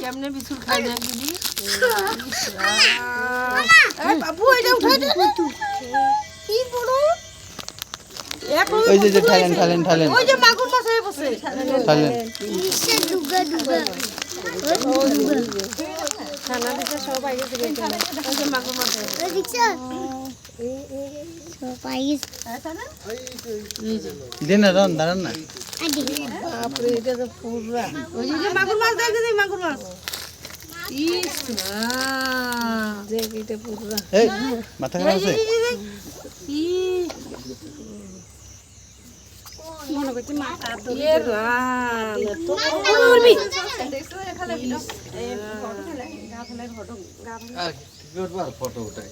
কেমনে বিস্কুট খাই না দিদি বাবু এটা উঠাই দে কি বড় ওই যে ঠালেন ওই যে মাগুর মাছ হয়ে বসে ঠালেন নিচে ডুগা খানা দিতে সব আগে থেকে ওই যে মাগুর মাছ ওই দেখছো সবাই দিন না দাঁড়ান না বাপরে এটা তো পুরা ওই যে মাগুর মাছ দেখ দিদি মাগুর মাছ ইস না দেখ এটা পুরা এই মাথা খারাপ আছে ই মনে করছি মাথা তো এ রাম তো করবি ফটো উঠাই